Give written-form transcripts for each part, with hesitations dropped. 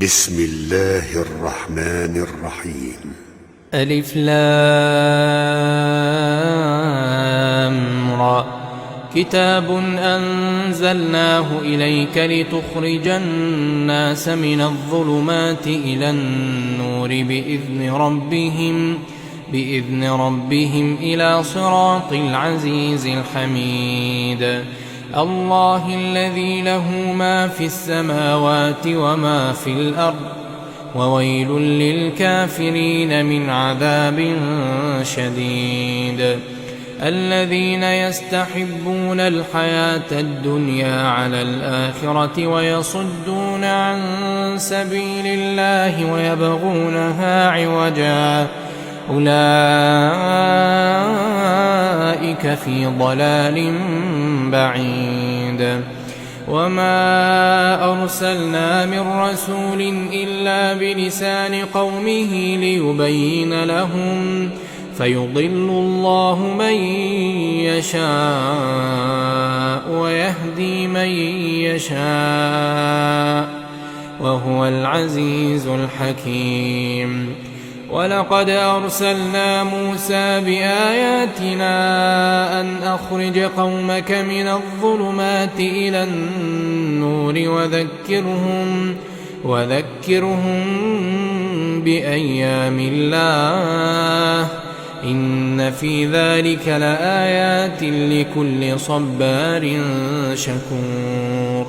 بسم الله الرحمن الرحيم. ألف لام را. كتاب أنزلناه إليك لتخرج الناس من الظلمات إلى النور بإذن ربهم إلى صراط العزيز الحميد. الله الذي له ما في السماوات وما في الأرض وويل للكافرين من عذاب شديد. الذين يستحبون الحياة الدنيا على الآخرة ويصدون عن سبيل الله ويبغونها عوجا أولئك في ضلال بعيد. وما أرسلنا من رسول إلا بلسان قومه ليبين لهم فيضل الله من يشاء ويهدي من يشاء وهو العزيز الحكيم. ولقد أرسلنا موسى بآياتنا أن أخرج قومك من الظلمات إلى النور وذكرهم بأيام الله إن في ذلك لآيات لكل صبار شكور.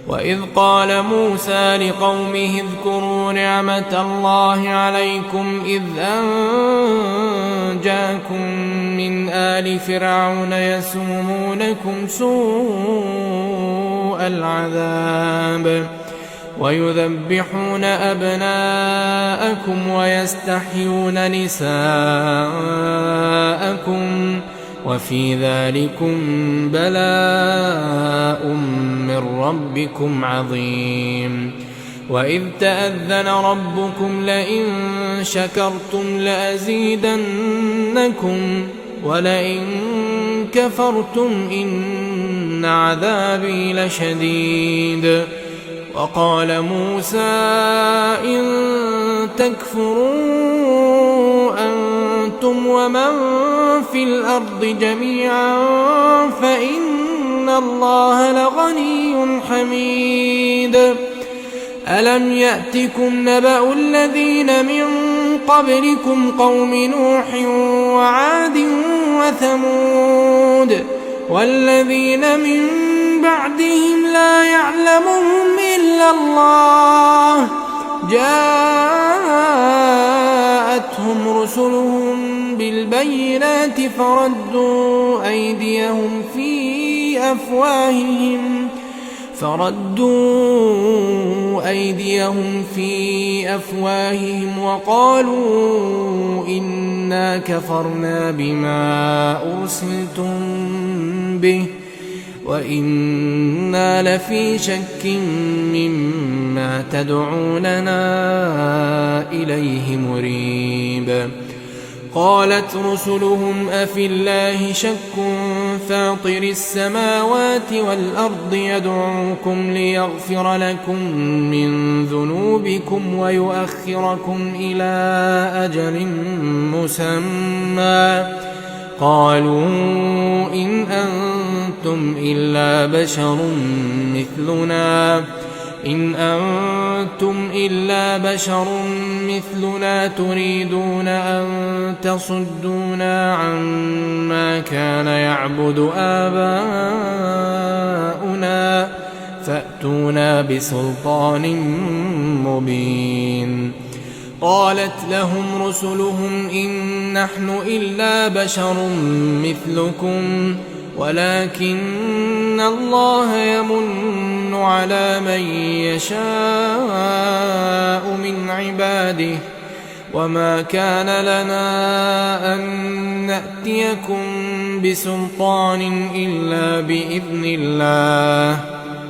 وإذ قال موسى لقومه اذكروا نعمة الله عليكم إذ أنجاكم من آل فرعون يسومونكم سوء العذاب ويذبحون أبناءكم ويستحيون نساءكم وفي ذلكم بلاء من ربكم عظيم. وإذ تأذن ربكم لئن شكرتم لأزيدنكم ولئن كفرتم إن عذابي لشديد. وقال موسى إن تكفروا أنتم ومن في الأرض جميعا فإن الله لغني حميد. ألم يأتكم نبأ الذين من قبلكم قوم نوح وعاد وثمود والذين من بعدهم لا يعلمهم إلا الله جاءتهم رسلهم بالبينات فردوا أيديهم في أفواههم وقالوا إنا كفرنا بما أرسلتم به وإنا لفي شك مما تدعوننا إليه مريب. قالت رسلهم أفي الله شك فاطر السماوات والأرض يدعوكم ليغفر لكم من ذنوبكم ويؤخركم إلى أجل مسمى قالوا إن أنتم إلا بشر مثلنا تريدون أن تصدونا عما كان يعبد آباؤنا فأتونا بسلطان مبين. قالت لهم رسلهم إن نحن إلا بشر مثلكم ولكن الله يمن على من يشاء من عباده وما كان لنا أن نأتيكم بسلطان إلا بإذن الله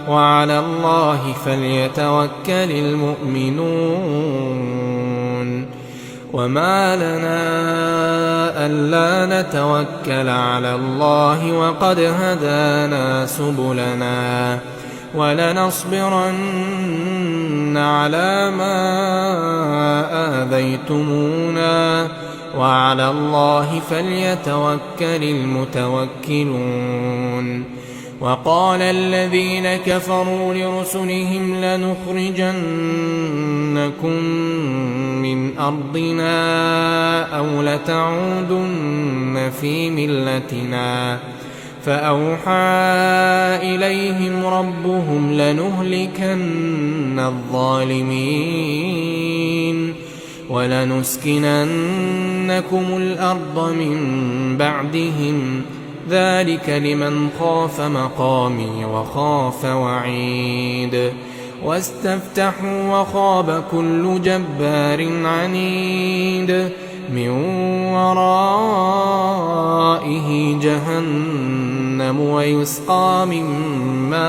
وعلى الله فليتوكل المؤمنون. وما لنا ألا نتوكل على الله وقد هدانا سبلنا ولنصبرن على ما آذيتمونا وعلى الله فليتوكل المتوكلون. وقال الذين كفروا لرسلهم لنخرجنكم من أرضنا أو لتعودن في ملتنا فأوحى إليهم ربهم لنهلكن الظالمين ولنسكننكم الأرض من بعدهم ذلك لمن خاف مقامي وخاف وعيد. واستفتحوا وخاب كل جبار عنيد من ورائه جهنم ويسقى من ماء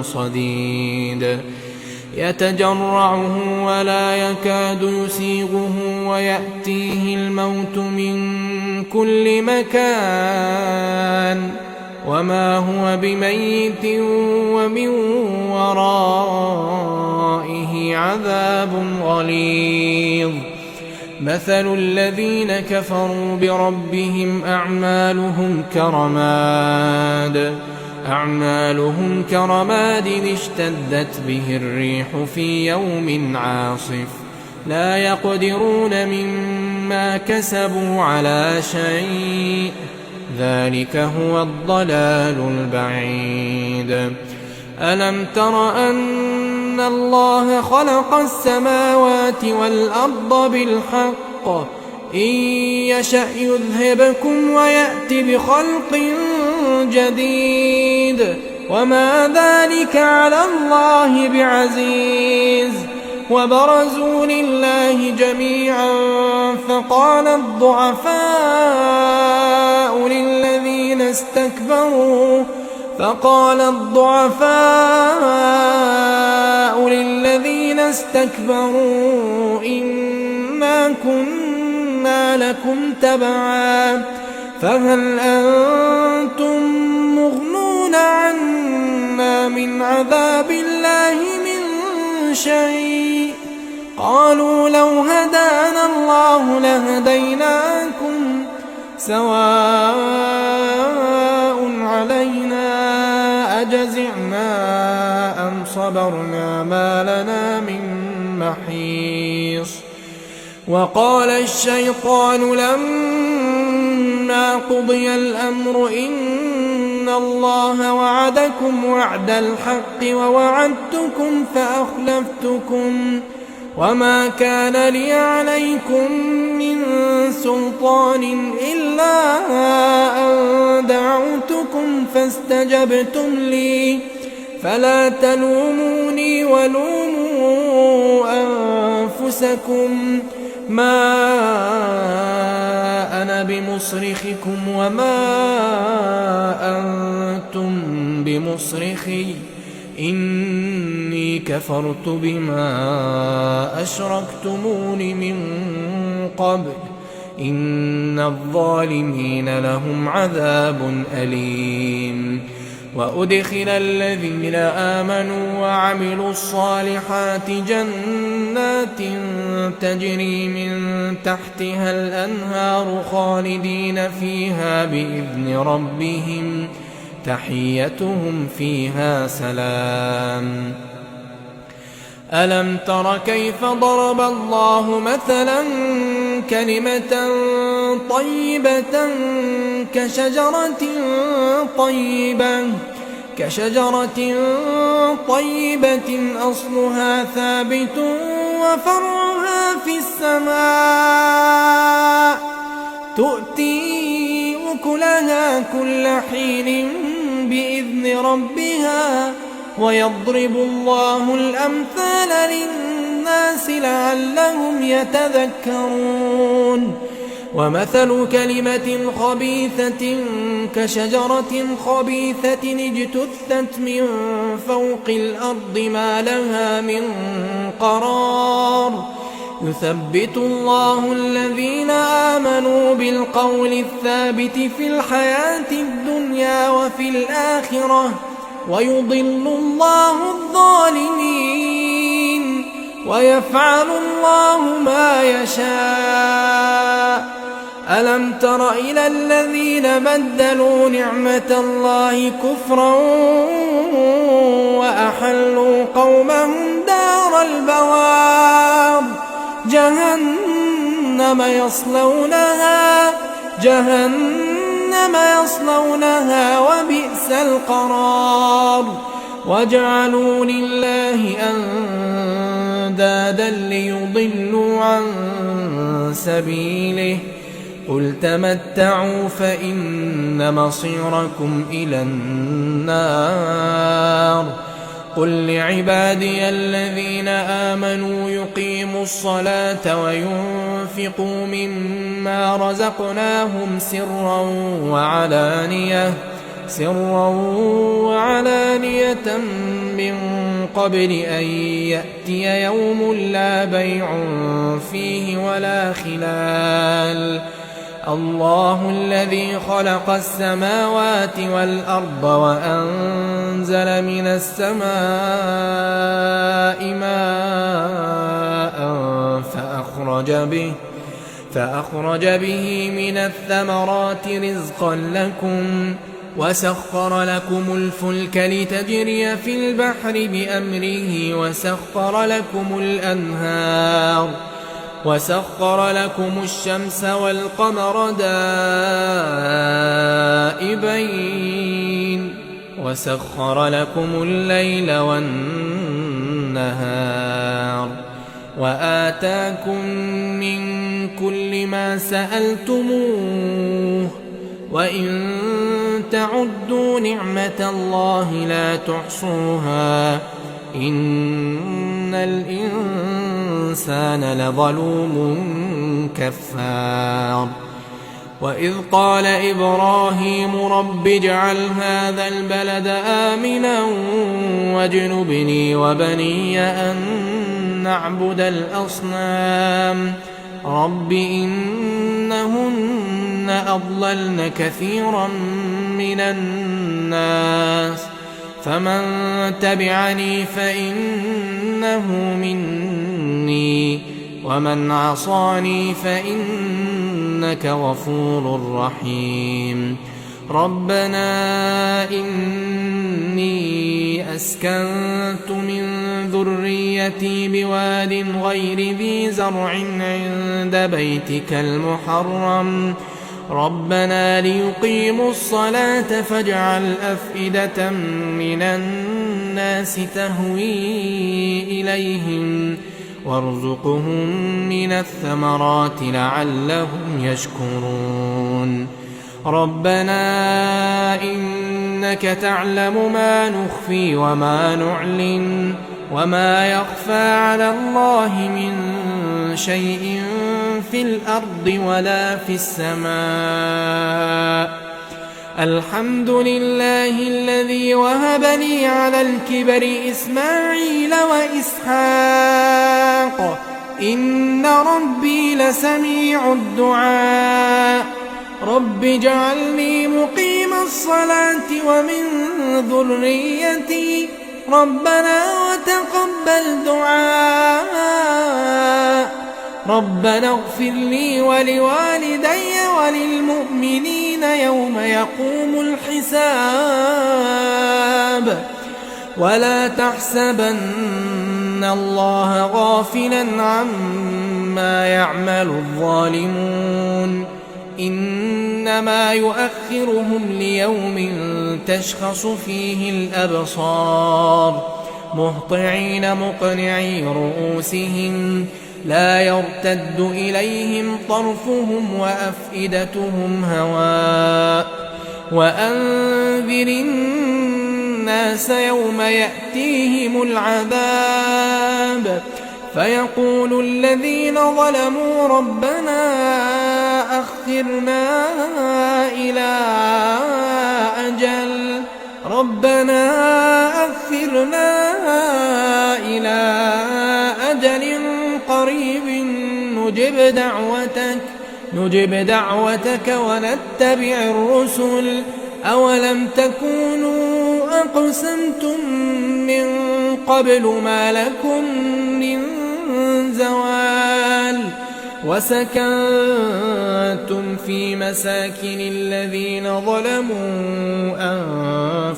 صديد يتجرعه ولا يكاد يسيغه ويأتيه الموت من كل مكان وما هو بميت ومن ورائه عذاب غليظ. مثل الذين كفروا بربهم أعمالهم كرماد اشتدت به الريح في يوم عاصف لا يقدرون مما كسبوا على شيء ذلك هو الضلال البعيد. ألم تر أن الله خلق السماوات والأرض بالحق إن يشأ يذهبكم ويأت بخلق جديد وما ذلك على الله بعزيز. وبرزوا لله جميعا فقال الضعفاء للذين استكبروا إنا كنا لكم تبعا فهل أنتم مغنون عنا من عذاب الله من شيء؟ قالوا لو هدانا الله لهديناكم سواء علينا أجزعنا أم صبرنا ما لنا من محيص. وقال الشيطان لما قضي الأمر إن الله وعدكم وعد الحق ووعدتكم فأخلفتكم وما كان لي عليكم من سلطان إلا أن دعوتكم فاستجبتم لي فلا تلوموني ولوموا أنفسكم ما أنا بمصرخكم وما أنتم بمصرخي إني كفرت بما أشركتمون من قبل إن الظالمين لهم عذاب أليم. وأدخل الذين آمنوا وعملوا الصالحات جنات تجري من تحتها الأنهار خالدين فيها بإذن ربهم تحيتهم فيها سلام. ألم تر كيف ضرب الله مثلا كلمة طيبة كشجرة طيبة أصلها ثابت وفرعها في السماء تؤتي أكلها كل حين بإذن ربها ويضرب الله الأمثال للناس لعلهم يتذكرون. ومثل كلمة خبيثة كشجرة خبيثة اجتثت من فوق الأرض ما لها من قرار يثبت الله الذين آمنوا بالقول الثابت في الحياة الدنيا وفي الآخرة ويضل الله الظالمين ويفعل الله ما يشاء. ألم تر إلى الذين بدلوا نعمة الله كفرا وأحلوا قومهم دار البوار جهنم يصلونها وبئس القرار. وجعلوا لله أندادا ليضلوا عن سبيله قل تمتعوا فإن مصيركم إلى النار. قل لعبادي الذين آمنوا يقيموا الصلاة وينفقوا مما رزقناهم سرا وعلانية من قبل أن يأتي يوم لا بيع فيه ولا خلال. الله الذي خلق السماوات والأرض وأنزل من السماء ماء فأخرج به من الثمرات رزقا لكم وسخر لكم الفلك لتجري في البحر بأمره وسخر لكم الشمس والقمر دائبين وسخر لكم الليل والنهار وآتاكم من كل ما سألتموه وإن تعدوا نعمة الله لا تحصوها إن الإنسان لظلوم كفار. وإذ قال إبراهيم رب اجعل هذا البلد آمنا واجنبني وبني أن نعبد الأصنام رب إنهن أضللن كثيرا من الناس فمن تبعني فإنه مني ومن عصاني فإنك غفور رحيم. ربنا إني أسكنت من ذريتي بواد غير ذي زرع عند بيتك المحرم ربنا ليقيموا الصلاة فاجعل أفئدة من الناس تهوي إليهم وارزقهم من الثمرات لعلهم يشكرون. ربنا إنك تعلم ما نخفي وما نعلن وما يخفى على الله من شيء في الأرض ولا في السماء. الحمد لله الذي وهب لي على الكبر إسماعيل وإسحاق إن ربي لسميع الدعاء. رب اجعلني مقيم الصلاة ومن ذريتي ربنا وتقبل دعاء. ربنا اغفر لي ولوالدي وللمؤمنين يوم يقوم الحساب. ولا تحسبن الله غافلا عما يعمل الظالمون إنما يؤخرهم ليوم تشخص فيه الأبصار مهطعين مقنعي رؤوسهم لا يرتد إليهم طرفهم وأفئدتهم هواء. وأنذر الناس يوم يأتيهم العذاب فيقول الذين ظلموا ربنا أخرنا إلى أجل قريب نجب دعوتك ونتبع الرسل. أولم تكونوا أقسمتم من قبل ما لكم من زوال وسكنتم في مساكن الذين ظلموا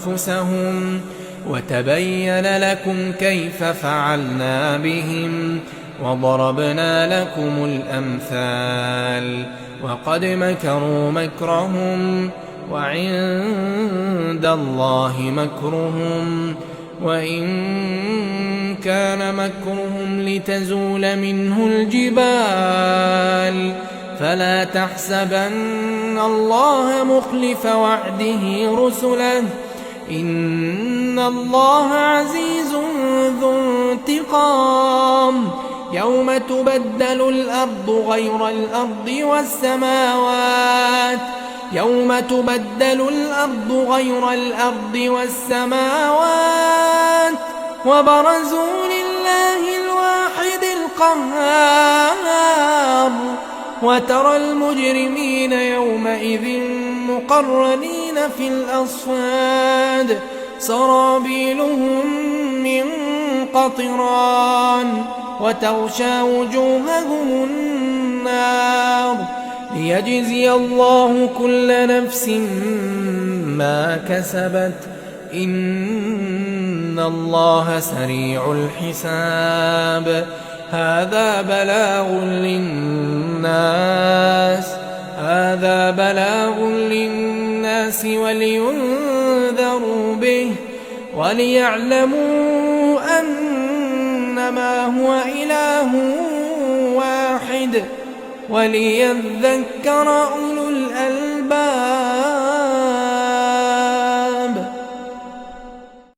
أنفسهم وتبين لكم كيف فعلنا بهم وضربنا لكم الأمثال. وقد مكروا مكرهم وعند الله مكرهم وإن كان مكرهم لتزول منه الجبال. فلا تحسبن الله مخلف وعده رسله إن الله عزيز ذو انتقام. يوم تبدل الأرض غير الأرض والسماوات وبرزوا لله الواحد القهار. وترى المجرمين يومئذ مقرنين في الأصفاد سرابيلهم من قطران وتغشى وجوههم النار ليجزي الله كل نفس ما كسبت إن الله سريع الحساب. هذا بلاغ للناس ولينذروا به وليعلموا أنما هو إله واحد وليذكر